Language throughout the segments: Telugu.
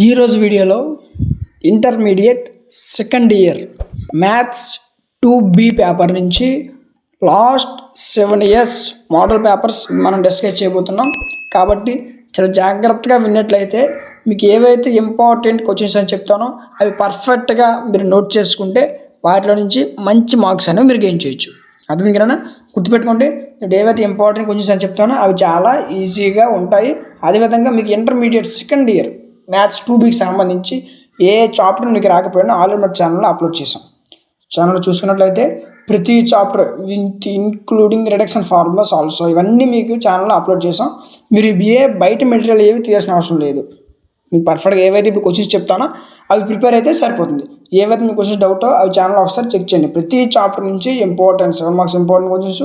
ఈరోజు వీడియోలో intermediate second year maths 2B paper నుంచి లాస్ట్ 7 ఇయర్స్ మోడల్ పేపర్స్ మనం డిస్కస్ చేయబోతున్నాం. కాబట్టి చాలా జాగ్రత్తగా విన్నట్లయితే మీకు ఏవైతే ఇంపార్టెంట్ క్వశ్చన్స్ అని చెప్తానో అవి పర్ఫెక్ట్గా మీరు నోట్ చేసుకుంటే వాటిలో నుంచి మంచి మార్క్స్ అనేవి మీరు గెయిన్ చేయొచ్చు. అర్థమైందా? గుర్తుపెట్టుకోండి, నేను ఏవైతే ఇంపార్టెంట్ క్వశ్చన్స్ అని చెప్తానో అవి చాలా ఈజీగా ఉంటాయి. అదేవిధంగా మీకు ఇంటర్మీడియట్ సెకండ్ ఇయర్ మ్యాథ్స్ 2Bకి సంబంధించి ఏ చాప్టర్ మీకు రాకపోయినా ఆల్రెడీ మన ఛానల్లో అప్లోడ్ చేసాం. ఛానల్ చూసుకున్నట్లయితే ప్రతి chapter with including reduction formulas also ఇవన్నీ మీకు ఛానల్లో అప్లోడ్ చేసాం. మీరు బయట మెటీరియల్ ఏవి తీయాల్సిన అవసరం లేదు. మీకు పర్ఫెక్ట్గా ఏవైతే ఇప్పుడు క్వశ్చన్స్ చెప్తానో అవి ప్రిపేర్ అయితే సరిపోతుంది. ఏవైతే మీకు క్వశ్చన్స్ డౌటో అవి ఛానల్లో ఒకసారి చెక్ చేయండి. ప్రతి చాప్టర్ నుంచి important 7 marks important questions,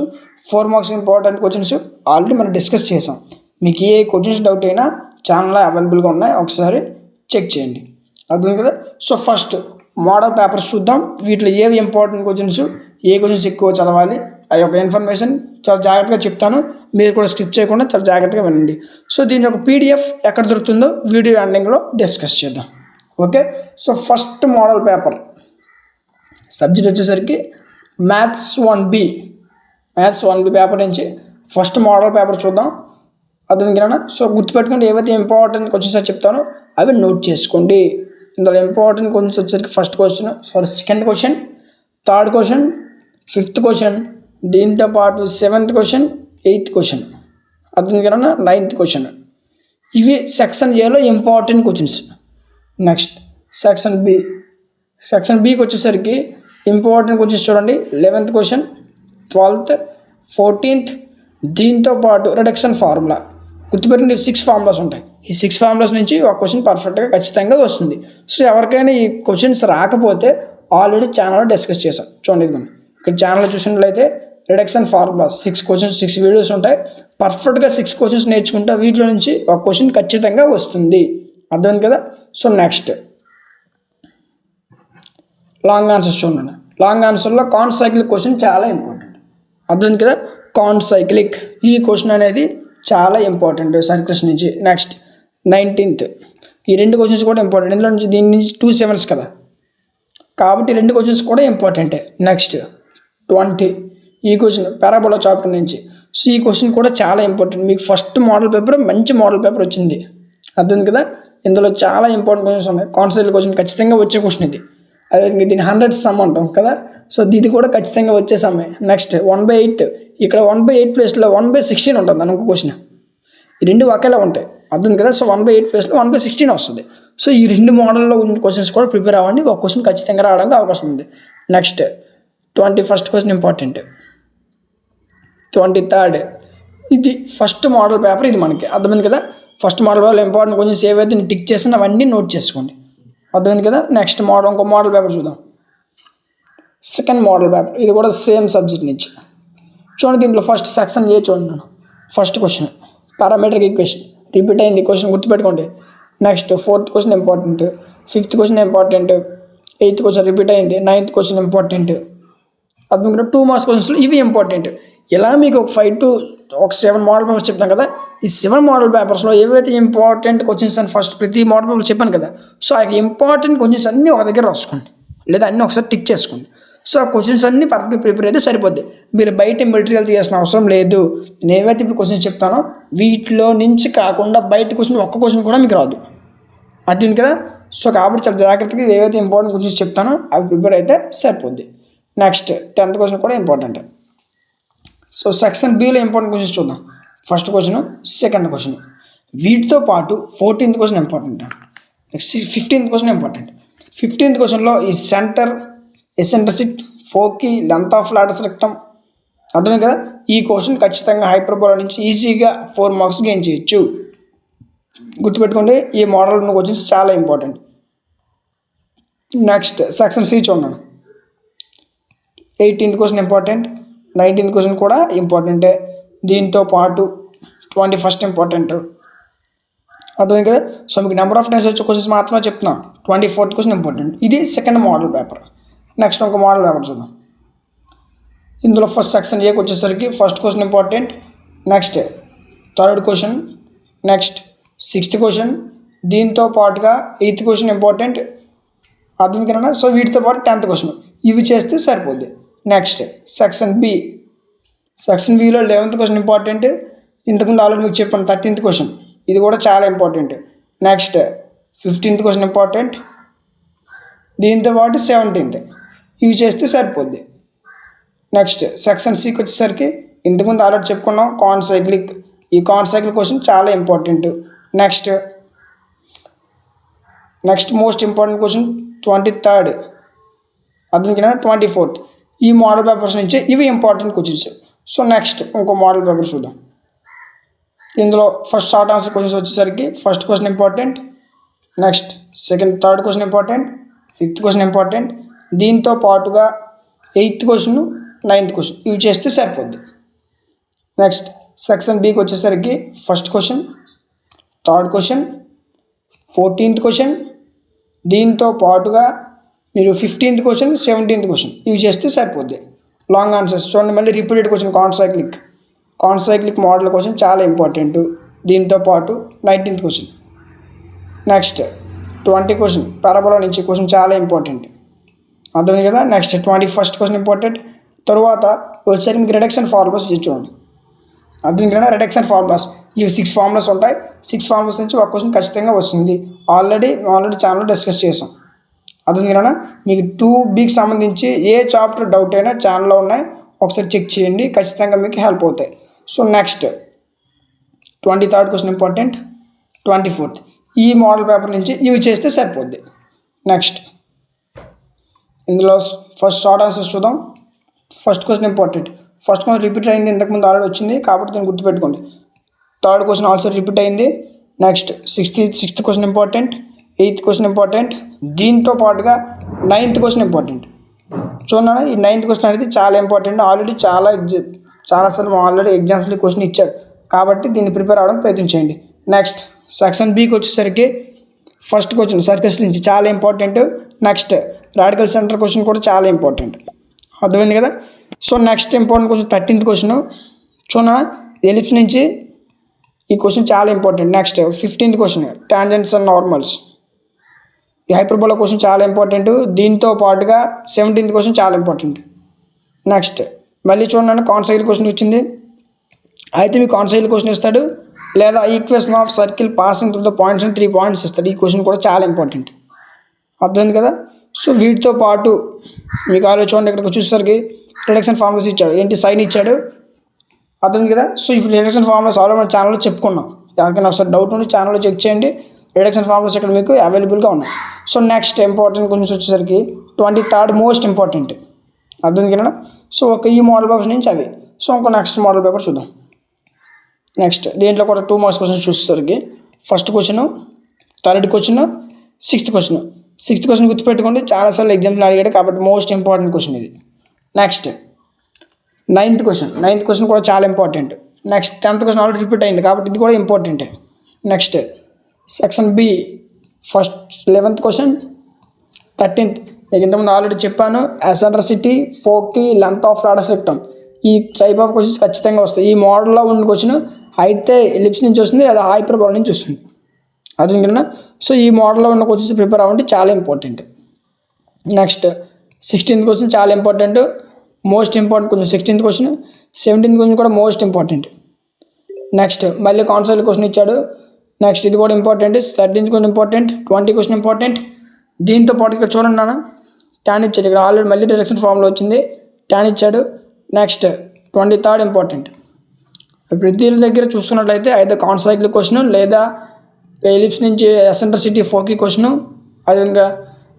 4 marks important questions already మనం డిస్కస్ చేసాం. మీకు ఏ క్వశ్చన్స్ డౌట్ అయినా ఛానల్లో అవైలబుల్గా ఉన్నాయి, ఒకసారి చెక్ చేయండి. అర్థం కదా? సో ఫస్ట్ మోడల్ పేపర్స్ చూద్దాం. వీటిలో ఏవి ఇంపార్టెంట్ క్వశ్చన్స్, ఏ క్వశ్చన్స్ ఎక్కువ చదవాలి ఆ యొక్క ఇన్ఫర్మేషన్ చాలా జాగ్రత్తగా చెప్తాను. మీరు కూడా స్కిప్ చేయకుండా చాలా జాగ్రత్తగా వినండి. సో దీని యొక్క PDF ఎక్కడ దొరుకుతుందో వీడియో ఎండింగ్లో డిస్కస్ చేద్దాం. Okay, so first model paper subject వచ్చేసరికి మ్యాథ్స్ 1B పేపర్ నుంచి ఫస్ట్ మోడల్ పేపర్ చూద్దాం. అర్థం. సో గుర్తుపెట్టుకోండి, ఏవైతే ఇంపార్టెంట్ క్వశ్చన్స్ అని చెప్తానో అవి నోట్ చేసుకోండి. ఇందులో ఇంపార్టెంట్ క్వశ్చన్స్ వచ్చేసరికి first question, second question, third question, fifth question, దీంతోపాటు 7th క్వశ్చన్, 8th క్వశ్చన్, అర్థం. 9th question. ఇవి సెక్షన్ ఏలో ఇంపార్టెంట్ క్వశ్చన్స్. నెక్స్ట్ సెక్షన్ బికి వచ్చేసరికి ఇంపార్టెంట్ క్వశ్చన్స్ చూడండి. 11th క్వశ్చన్, 12th, 14th, దీంతో పాటు రిడక్షన్ ఫార్ములా. గుర్తుపెట్టండి, 6 ఫార్ములాస్ ఉంటాయి. ఈ 6 ఫార్ములాస్ నుంచి ఒక క్వశ్చన్ పర్ఫెక్ట్గా ఖచ్చితంగా వస్తుంది. సో ఎవరికైనా ఈ క్వశ్చన్స్ రాకపోతే ఆల్రెడీ ఛానల్లో డిస్కస్ చేశాం. చూడండి, ఇదిగోండి ఇక్కడ ఛానల్లో చూసినట్లయితే రిడక్షన్ ఫార్ములాస్ 6 క్వశ్చన్స్, 6 వీడియోస్ ఉంటాయి. పర్ఫెక్ట్గా 6 క్వశ్చన్స్ నేర్చుకుంటే వీటిలో నుంచి ఒక క్వశ్చన్ ఖచ్చితంగా వస్తుంది. అర్థమైంది కదా? సో నెక్స్ట్ లాంగ్ ఆన్సర్స్ చూడండి. లాంగ్ ఆన్సర్లో కాన్సైక్లిక్ క్వశ్చన్ చాలా ఇంపార్టెంట్. అర్థమైంది కదా? కాన్సైక్లిక్ ఈ క్వశ్చన్ అనేది చాలా ఇంపార్టెంట్ సర్క్యూట్స్ నుంచి. నెక్స్ట్ 19th, ఈ 2 క్వశ్చన్స్ కూడా ఇంపార్టెంట్. ఇందులో నుంచి దీని నుంచి 2 7s కదా, కాబట్టి 2 క్వశ్చన్స్ కూడా ఇంపార్టెంటే. నెక్స్ట్ 20, ఈ క్వశ్చన్ పారాబోలా చాప్టర్ నుంచి. సో ఈ క్వశ్చన్ కూడా చాలా ఇంపార్టెంట్. మీకు ఫస్ట్ మోడల్ పేపర్ మంచి మోడల్ పేపర్ వచ్చింది. అర్థం కదా? ఇందులో చాలా ఇంపార్టెంట్ క్వశ్చన్స్ ఉన్నాయి. కాన్సైక్లిక్ క్వశ్చన్ ఖచ్చితంగా వచ్చే క్వశ్చన్ ఇది. అదే దీన్ని 100 సమ్ అంటాం కదా, సో ఇది కూడా ఖచ్చితంగా వచ్చే సమ్మె. నెక్స్ట్ 1/8, ఇక్కడ 1/8 ప్లేస్లో 1/16 ఉంటుంది అనుకో క్వశ్చన్. ఈ 2 ఒకేలా ఉంటాయి. అర్థం కదా? సో 1/8 ప్లేస్లో 1/16 వస్తుంది. సో ఈ 2 మోడల్లో ఉన్న క్వశ్చన్స్ కూడా ప్రిపేర్ అవ్వండి, ఒక క్వశ్చన్ ఖచ్చితంగా రావడానికి అవకాశం ఉంది. Next 21st question important. 23rd, ఇది ఫస్ట్ మోడల్ పేపర్. ఇది మనకి అర్థమైంది కదా? First model paper important questions ఏవైతే నేను టిక్ చేసినా అవన్నీ నోట్ చేసుకోండి. అర్థమైంది కదా? నెక్స్ట్ ఇంకో మోడల్ పేపర్ చూద్దాం. సెకండ్ మోడల్ పేపర్, ఇది కూడా సేమ్ సబ్జెక్ట్ నుంచి. చూడండి, దీంట్లో ఫస్ట్ సెక్షన్ ఏ చూడండి. First question parametric equation repeat అయింది క్వశ్చన్, గుర్తుపెట్టుకోండి. Next 4th question important, 5th question important, 8th question repeat అయింది, 9th క్వశ్చన్ ఇంపార్టెంట్. అర్థం కదా? 2 మార్క్స్ క్వశ్చన్స్లో ఇవి ఇంపార్టెంట్. ఇలా మీకు ఒక 5 to 7 మోడల్ పేపర్స్ చెప్తాను కదా. ఈ 7 మోడల్ పేపర్స్లో ఏవైతే ఇంపార్టెంట్ క్వశ్చన్స్ అని ఫస్ట్ ప్రతి మోడల్ పేపర్ చెప్పాను కదా, సో ఆ ఇంపార్టెంట్ క్వశ్చన్స్ అన్నీ ఒక దగ్గర రాసుకోండి, లేదా అన్నీ ఒకసారి టిక్ చేసుకోండి. సో ఆ క్వశ్చన్స్ అన్నీ పర్ఫెక్ట్గా ప్రిపేర్ అయితే సరిపోద్ది. మీరు బయట మెటీరియల్ తీయాల్సిన అవసరం లేదు. నేను ఏవైతే ఇప్పుడు క్వశ్చన్స్ చెప్తానో వీటిలో నుంచి కాకుండా బయట క్వశ్చన్ ఒక్క క్వశ్చన్ కూడా మీకు రాదు. అర్థం కదా? సో కాబట్టి చాలా జాగ్రత్తగా ఏవైతే ఇంపార్టెంట్ క్వశ్చన్స్ చెప్తానో అవి ప్రిపేర్ అయితే సరిపోద్ది. నెక్స్ట్ 10th క్వశ్చన్ కూడా important. So section below important questions చూద్దాం. ఫస్ట్ క్వశ్చన్, సెకండ్ క్వశ్చన్, వీటితో పాటు 14th question important. Next 15th question important. 15th క్వశ్చన్లో ఈ centre, eccentricity, foci, length of latus rectum. అర్థమైంది కదా? ఈ క్వశ్చన్ ఖచ్చితంగా హైపర్బోలా నుంచి ఈజీగా 4 మార్క్స్ గెయిన్ చేయొచ్చు. గుర్తుపెట్టుకోండి, ఈ మోడల్ ఉన్న క్వశ్చన్స్ చాలా ఇంపార్టెంట్. నెక్స్ట్ సెక్షన్ సి చూడండి. 18th question important, 19th question కూడా ఇంపార్టెంటే. దీంతో పాటు 21st ఇంపార్టెంట్. అర్థమైంది కదా? సో మీకు నెంబర్ ఆఫ్ టైమ్స్ వచ్చే క్వశ్చన్స్ మాత్రమే చెప్తున్నా. 24th question important. ఇది సెకండ్ మోడల్ పేపర్. నెక్స్ట్ ఇంకో మోడల్ పేపర్ చూద్దాం. ఇందులో ఫస్ట్ సెక్షన్ ఏకి వచ్చేసరికి first question important. Next 3rd question, next 6th question, దీంతో పాటుగా 8th క్వశ్చన్ ఇంపార్టెంట్, అర్థం కన్నా. సో వీటితో పాటు 10th క్వశ్చన్, ఇవి చేస్తే సరిపోద్ది. Next section below 11th question important, ఇంతకుముందు ఆల్రెడీ మీకు చెప్పాను. 13th క్వశ్చన్, ఇది కూడా చాలా important. Next 15th question important, దీంతో పాటు 17th, ఇవి చేస్తే సరిపోద్ది. నెక్స్ట్ సెక్షన్ సికి వచ్చేసరికి ఇంతకుముందు ఆల్రెడీ చెప్పుకున్నాం, కాన్సైక్లిక్. ఈ కాన్సైక్లిక్ క్వశ్చన్ చాలా important. Next most important question 23rd, అర్థం కదా, 24th. ఈ మోడల్ పేపర్స్ నుంచి ఇవి ఇంపార్టెంట్ క్వశ్చన్స్. సో నెక్స్ట్ ఇంకో మోడల్ పేపర్ చూద్దాం. ఇందులో ఫస్ట్ షార్ట్ ఆన్సర్ క్వశ్చన్స్ వచ్చేసరికి first question important, next third question important, 5th question important, దీంతో పాటుగా 8th క్వశ్చన్, 9th క్వశ్చన్, ఇవి చేస్తే సరిపోద్ది. నెక్స్ట్ సెక్షన్ బికి వచ్చేసరికి first question, third question, 14th question, దీంతో పాటుగా మీరు 15th క్వశ్చన్, 17th క్వశ్చన్, ఇవి చేస్తే సరిపోద్ది. లాంగ్ ఆన్సర్స్ చూడండి. మళ్ళీ repeated question concyclic model question చాలా ఇంపార్టెంట్, దీంతో పాటు 19th question. Next 20 question parabola నుంచి క్వశ్చన్ చాలా ఇంపార్టెంట్, అర్థమైంది కదా. Next 21st question important. తర్వాత వచ్చేసరికి మీకు రిడక్షన్ ఫార్ములాస్ చూడండి, అర్థమైంది కదా. రిడక్షన్ ఫార్ములాస్, ఇవి 6 ఫార్ములాస్ ఉంటాయి. 6 ఫార్ములాస్ నుంచి ఒక క్వశ్చన్ ఖచ్చితంగా వస్తుంది. ఆల్రెడీ ఛానల్లో డిస్కస్ చేసాం, అర్థమైంది కదా. మీకు 2Bకి సంబంధించి ఏ చాప్టర్ డౌట్ అయినా ఛానల్లో ఉన్నాయి, ఒకసారి చెక్ చేయండి, ఖచ్చితంగా మీకు హెల్ప్ అవుతాయి. So next 23rd question important, 24th, ఈ మోడల్ పేపర్ నుంచి ఇవి చేస్తే సరిపోద్ది. నెక్స్ట్ ఇందులో ఫస్ట్ షార్ట్ ఆన్సర్స్ చూద్దాం. First question important, first question repeat అయింది, ఇంతకుముందు ఆల్రెడీ వచ్చింది కాబట్టి దీన్ని గుర్తుపెట్టుకోండి. థర్డ్ క్వశ్చన్ ఆల్సో రిపీట్ అయింది. Next sixth question important, 8th question important, దీంతో పాటుగా 9th క్వశ్చన్ ఇంపార్టెంట్. చూడండి, ఈ 9th క్వశ్చన్ అనేది చాలా ఇంపార్టెంట్. ఆల్రెడీ చాలాసార్లు ఆల్రెడీ ఎగ్జామ్స్లో క్వశ్చన్ ఇచ్చాడు కాబట్టి దీన్ని ప్రిపేర్ అవ్వడం ప్రయత్నించండి. నెక్స్ట్ సెక్షన్ బికి వచ్చేసరికి ఫస్ట్ క్వశ్చన్ సర్కిల్స్ నుంచి చాలా important. Next radical centre question కూడా చాలా ఇంపార్టెంట్, అర్థమైంది కదా. So next important question 13th question చూడండి, ఎలిప్స్ నుంచి ఈ క్వశ్చన్ చాలా important. Next 15th question tangents and normals, ఈ హైపర్బోలా క్వశ్చన్ చాలా ఇంపార్టెంట్, దీంతో పాటుగా 17th క్వశ్చన్ చాలా ఇంపార్టెంట్. నెక్స్ట్ మళ్ళీ చూడండి, కాన్సైక్లిక్ క్వశ్చన్ వచ్చింది. అయితే మీకు కాన్సైక్లిక్ క్వశ్చన్ ఇస్తాడు, లేదా equation of circle passing through the points అని 3 పాయింట్స్ ఇస్తాడు. ఈ క్వశ్చన్ కూడా చాలా ఇంపార్టెంట్, అర్థమైంది కదా. సో వీటితో పాటు మీకు చూడండి, ఇక్కడికి వచ్చేసరికి రిడక్షన్ ఫార్ములాస్ ఇచ్చాడు, ఏంటి సైన్ ఇచ్చాడు, అర్థమైంది కదా. సో ఈ రిడక్షన్ ఫార్ములాస్ ఆల్రెడీ మన ఛానల్లో చెప్పుకున్నాం. ఎవరికైనా ఒకసారి డౌట్ ఉండి ఛానల్లో చెక్ చేయండి, రిడక్షన్ ఫార్ములాస్ ఇక్కడ మీకు అవైలబుల్గా ఉన్నాయి. సో నెక్స్ట్ ఇంపార్టెంట్ క్వశ్చన్స్ వచ్చేసరికి 23rd మోస్ట్ ఇంపార్టెంట్, అర్థమైంది కదా. సో ఈ మోడల్ పేపర్స్ నుంచి అవి. సో ఇంకో నెక్స్ట్ మోడల్ పేపర్ చూద్దాం. నెక్స్ట్ దీంట్లో కూడా 2 మార్క్స్ క్వశ్చన్స్ చూసేసరికి first question, third question, 6th question. 6th question గుర్తుపెట్టుకోండి, చాలాసార్లు ఎగ్జామ్స్లో అడిగాడు కాబట్టి మోస్ట్ ఇంపార్టెంట్ క్వశ్చన్ ఇది. నెక్స్ట్ 9th క్వశ్చన్ కూడా చాలా important. Next 10th question already repeat అయింది కాబట్టి ఇది కూడా ఇంపార్టెంటే. Next section B first 11th question, 13th, మీకు ఇంతకుముందు ఆల్రెడీ చెప్పాను, eccentricity, foci, length of latus rectum, ఈ టైప్ ఆఫ్ క్వశ్చన్స్ ఖచ్చితంగా వస్తాయి. ఈ మోడల్లో ఉన్న క్వశ్చన్ అయితే ఎలిప్స్ నుంచి వస్తుంది, లేదా హైపర్బోలా నుంచి వస్తుంది, అర్థం కదా. సో ఈ మోడల్లో ఉన్న క్వశ్చన్స్ ప్రిపేర్ అవ్వండి, చాలా ఇంపార్టెంట్. నెక్స్ట్ 16th క్వశ్చన్ చాలా important, most important question 16th question. 17th question కూడా మోస్ట్ ఇంపార్టెంట్. నెక్స్ట్ మళ్ళీ కాన్సెప్ట్ క్వశ్చన్ ఇచ్చాడు. నెక్స్ట్ ఇది కూడా important. 13th question important, 20 question important. దీంతో పాటు ఇక్కడ చూడండి నాన్న, ట్యాన్ ఇచ్చాడు. ఇక్కడ ఆల్రెడీ మళ్ళీ రిడక్షన్ ఫార్ములా వచ్చింది, ట్యాన్ ఇచ్చాడు. Next 23rd important. ప్రతి దగ్గర చూసుకున్నట్లయితే అయితే కాన్సైక్లిక్ క్వశ్చన్, లేదా ఎలిప్స్ నుంచి ఎసెంట్రిసిటీ, ఫోకీ క్వశ్చన్, అదేవిధంగా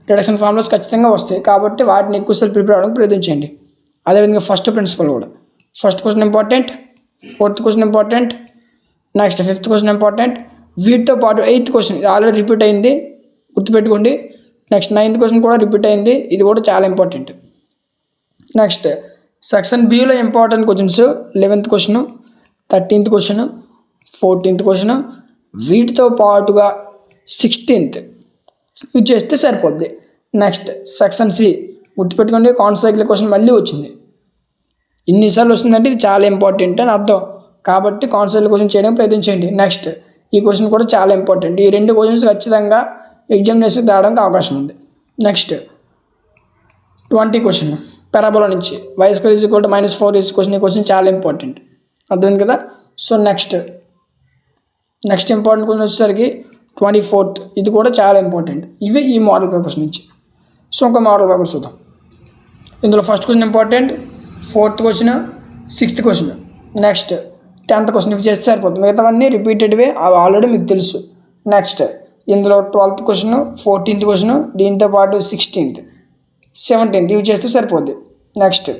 రిడక్షన్ ఫార్ములాస్ ఖచ్చితంగా వస్తాయి కాబట్టి వాటిని ఎక్కువసార్లు ప్రిపేర్ అవ్వడానికి ప్రయత్నించండి. అదేవిధంగా ఫస్ట్ ప్రిన్సిపల్ కూడా first question important, 4th question important. Next 5th question important. వీటితో పాటు 8th క్వశ్చన్ ఇది ఆల్రెడీ రిపీట్ అయింది, గుర్తుపెట్టుకోండి. నెక్స్ట్ 9th క్వశ్చన్ కూడా రిపీట్ అయింది, ఇది కూడా చాలా important. Next section below important questions 11th question, 13th question, 14th question, వీటితో పాటుగా 16th ఇది చేస్తే సరిపోద్ది. నెక్స్ట్ సెక్షన్ సి గుర్తుపెట్టుకోండి, కాన్సైక్లిక్ క్వశ్చన్ మళ్ళీ వచ్చింది. ఇన్నిసార్లు వస్తుందంటే ఇది చాలా ఇంపార్టెంట్ అని అర్థం కాబట్టి కాన్సైక్లిక్ క్వశ్చన్ చేయడానికి ప్రయత్నించండి. నెక్స్ట్ ఈ క్వశ్చన్ కూడా చాలా ఇంపార్టెంట్. ఈ 2 క్వశ్చన్స్ ఖచ్చితంగా ఎగ్జామినేషన్ రావడానికి అవకాశం ఉంది. నెక్స్ట్ 20 క్వశ్చన్ పారాబోలా నుంచి y² -4 ఈ క్వశ్చన్ చాలా ఇంపార్టెంట్. అర్థమైంది కదా. సో నెక్స్ట్ ఇంపార్టెంట్ క్వశ్చన్ వచ్చేసరికి 24th, ఇది కూడా చాలా ఇంపార్టెంట్. ఇవి ఈ మోడల్ పేపర్స్ నుంచి. సో ఒక మోడల్ పేపర్స్ చూద్దాం. ఇందులో first question important, 4th question, 6th question, next 10th question. ఇవి చేస్తే సరిపోతుంది. మిగతావన్నీ రిపీటెడ్వే, అవి ఆల్రెడీ మీకు తెలుసు. నెక్స్ట్ ఇందులో 12th క్వశ్చన్, 14th క్వశ్చన్, దీంతో పాటు 16th, 17th ఇవి చేస్తే సరిపోద్ది. Next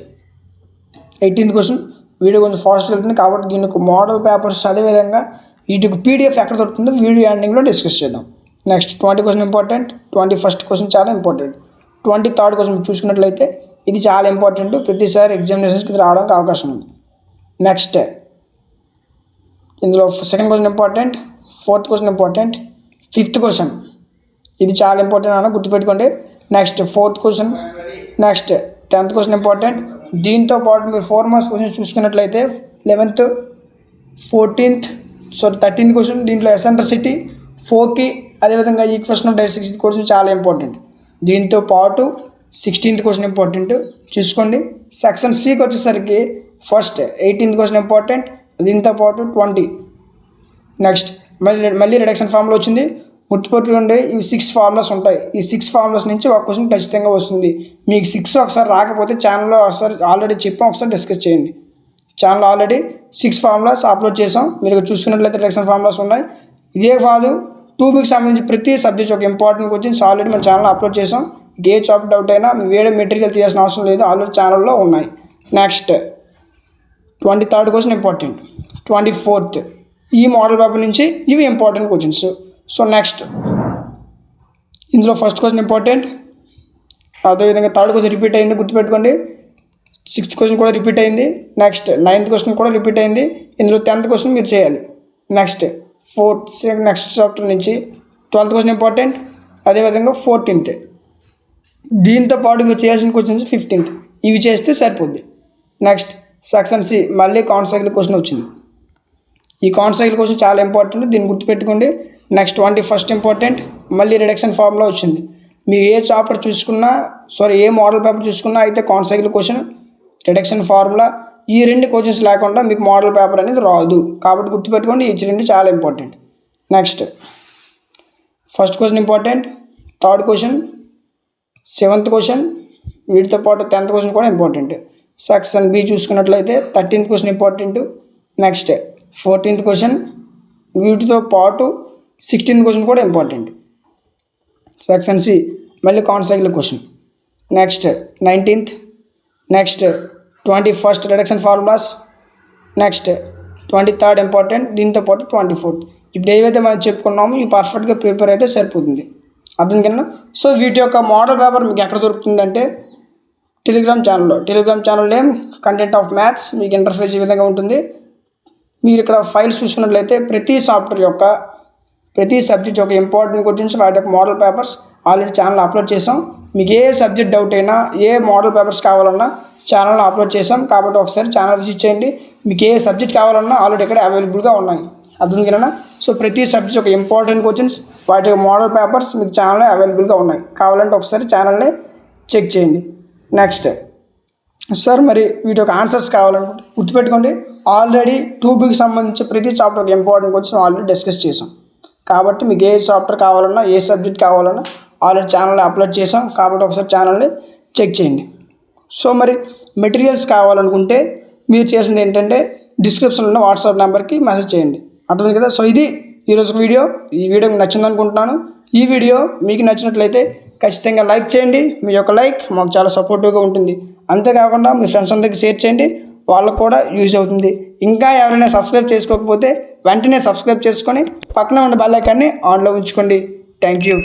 18th question. వీడియో కొంచెం ఫాస్ట్ వెళ్తుంది కాబట్టి దీనికి మోడల్ పేపర్స్ అదేవిధంగా వీటికి PDF ఎక్కడ దొరుకుతుందో వీడియో ఎండింగ్లో డిస్కస్ చేద్దాం. Next 20 question important, 21st question చాలా ఇంపార్టెంట్, 23rd క్వశ్చన్ చూసుకున్నట్లయితే ఇది చాలా ఇంపార్టెంట్. ప్రతిసారి ఎగ్జామినేషన్స్కి రావడానికి అవకాశం ఉంది. నెక్స్ట్ ఇందులో 2nd question important, 4th question important, 5th question ఇది చాలా ఇంపార్టెంట్ అన్న గుర్తుపెట్టుకోండి. Next 4th question, next 10th question important. దీంతో పాటు మీరు 4 మార్క్స్ క్వశ్చన్ చూసుకున్నట్లయితే 11th, 13th క్వశ్చన్ దీంట్లో ఎసెంట్రిసిటీ 4కి అదేవిధంగా ఈక్వేషన్ ఆఫ్ డైరెక్ట్రిసిటీ క్వశ్చన్ చాలా ఇంపార్టెంట్. దీంతో పాటు 16th క్వశ్చన్ ఇంపార్టెంట్ చూసుకోండి. సెక్షన్ సికి వచ్చేసరికి ఫస్ట్ 18th క్వశ్చన్ ఇంపార్టెంట్, దీంతో పాటు 20. నెక్స్ట్ మళ్ళీ రిడక్షన్ ఫార్ములా వచ్చింది. గుర్తుపెట్టుకోండి, ఇవి 6 ఫార్ములాస్ ఉంటాయి. ఈ 6 ఫార్ములాస్ నుంచి ఒక క్వశ్చన్ ఖచ్చితంగా వస్తుంది. మీకు 6 ఒకసారి రాకపోతే ఛానల్లో ఒకసారి ఆల్రెడీ చెప్పాం, ఒకసారి డిస్కస్ చేయండి. ఛానల్ ఆల్రెడీ 6 ఫార్ములాస్ అప్లోడ్ చేసాం. మీరు చూసుకున్నట్లయితే రిడక్షన్ ఫార్ములాస్ ఉన్నాయి. ఇదే కాదు 2Bకి సంబంధించి ప్రతి సబ్జెక్ట్ ఒక ఇంపార్టెంట్ క్వశ్చన్స్ ఆల్రెడీ మన ఛానల్ అప్లోడ్ చేసాం. ఏ చాప్టర్ డౌట్ అయినా మీ వేరే మెటీరియల్ తీయాల్సిన అవసరం లేదు, ఆల్రెడీ ఛానల్లో ఉన్నాయి. Next 23rd question important, 24th ఈ మోడల్ పేపర్ నుంచి ఇవి ఇంపార్టెంట్ క్వశ్చన్స్. సో నెక్స్ట్ ఇందులో ఫస్ట్ క్వశ్చన్ ఇంపార్టెంట్, అదేవిధంగా 3rd క్వశ్చన్ రిపీట్ అయింది గుర్తుపెట్టుకోండి. 6th క్వశ్చన్ కూడా రిపీట్ అయింది. నెక్స్ట్ 9th క్వశ్చన్ కూడా రిపీట్ అయింది. ఇందులో 10th క్వశ్చన్ మీరు చేయాలి. నెక్స్ట్ నెక్స్ట్ చాప్టర్ నుంచి 12th క్వశ్చన్ ఇంపార్టెంట్, అదేవిధంగా 14th. దీంతో పాటు మీరు చేయాల్సిన క్వశ్చన్స్ 15th ఇవి చేస్తే సరిపోద్ది. నెక్స్ట్ సెక్షన్ సి మళ్ళీ కాన్సైకిల్ క్వశ్చన్ వచ్చింది. ఈ కాన్సైకిల్ క్వశ్చన్ చాలా ఇంపార్టెంట్, దీన్ని గుర్తుపెట్టుకోండి. నెక్స్ట్ 21st ఇంపార్టెంట్, మళ్ళీ రిడక్షన్ ఫార్ములా వచ్చింది. మీరు ఏ చాప్టర్ చూసుకున్నా ఏ మోడల్ పేపర్ చూసుకున్నా అయితే కాన్సైకిల్ క్వశ్చన్, రిడక్షన్ ఫార్ములా ఈ 2 క్వశ్చన్స్ లేకుండా మీకు మోడల్ పేపర్ అనేది రాదు. కాబట్టి గుర్తుపెట్టుకోండి, ఈ 2 చాలా important. Next first question important, 3rd question, 7th question, వీటితో పాటు 10th క్వశ్చన్ కూడా ఇంపార్టెంట్. సెక్షన్ బి చూసుకున్నట్లయితే 13th question important. Next 14th question, వీటితో పాటు 16th క్వశ్చన్ కూడా ఇంపార్టెంట్. సెక్షన్ సి మళ్ళీ కాన్సైకిల్ question. Next 19th, next 21st reduction formulas, next 23rd important, దీంతో పాటు 24th. ఇప్పుడు ఏవైతే మనం చెప్పుకున్నామో ఇవి పర్ఫెక్ట్గా ప్రిపేర్ అయితే సరిపోతుంది. అర్థం కన్నా. సో వీటి యొక్క మోడల్ పేపర్ మీకు ఎక్కడ దొరుకుతుందంటే Telegram channel name content of maths. మీకు ఇంటర్ఫేస్ ఈ విధంగా ఉంటుంది. మీరు ఇక్కడ ఫైల్స్ చూసుకున్నట్లయితే ప్రతి సాఫ్ట్వేర్ యొక్క ప్రతి సబ్జెక్ట్ యొక్క ఇంపార్టెంట్ క్వశ్చన్స్ వాటి యొక్క model papers already channel upload చేసాం. మీకు ఏ సబ్జెక్ట్ డౌట్ అయినా ఏ మోడల్ పేపర్స్ కావాలన్నా ఛానల్లో అప్లోడ్ చేసాం. కాబట్టి ఒకసారి ఛానల్ విజిట్ చేయండి. మీకు ఏ సబ్జెక్ట్ కావాలన్నా ఆల్రెడీ ఇక్కడ అవైలబుల్గా ఉన్నాయి. అర్థం కదా. సో ప్రతి సబ్జెక్ట్ ఒక ఇంపార్టెంట్ క్వశ్చన్స్ వాటి యొక్క మోడల్ పేపర్స్ మీకు ఛానల్లో అవైలబుల్గా ఉన్నాయి. కావాలంటే ఒకసారి ఛానల్ని చెక్ చేయండి. నెక్స్ట్ సార్ మరి వీటి యొక్క ఆన్సర్స్ కావాలనుకుంటే గుర్తుపెట్టుకోండి, ఆల్రెడీ 2Bకి సంబంధించి ప్రతి చాప్టర్ ఒక ఇంపార్టెంట్ క్వశ్చన్ ఆల్రెడీ డిస్కస్ చేసాం. కాబట్టి మీకు ఏ చాప్టర్ కావాలన్నా ఏ సబ్జెక్ట్ కావాలన్నా ఆల్రెడీ ఛానల్లో అప్లోడ్ చేసాం. కాబట్టి ఒకసారి ఛానల్ని చెక్ చేయండి. సో మరి మెటీరియల్స్ కావాలనుకుంటే మీరు చేసింది ఏంటంటే డిస్క్రిప్షన్లో ఉన్న వాట్సాప్ నెంబర్కి మెసేజ్ చేయండి. అర్థమైంది కదా. సో ఇది ఈరోజు వీడియో. ఈ వీడియో మీకు నచ్చింది అనుకుంటున్నాను. ఈ వీడియో మీకు నచ్చినట్లయితే ఖచ్చితంగా లైక్ చేయండి. మీ యొక్క లైక్ మాకు చాలా సపోర్టివ్గా ఉంటుంది. అంతేకాకుండా మీ ఫ్రెండ్స్ అందరికీ షేర్ చేయండి, వాళ్ళకు కూడా యూజ్ అవుతుంది. ఇంకా ఎవరైనా సబ్స్క్రైబ్ చేసుకోకపోతే వెంటనే సబ్స్క్రైబ్ చేసుకొని పక్కన ఉన్న బెల్ ఐకాన్ని ఆన్లో ఉంచుకోండి. Thank you.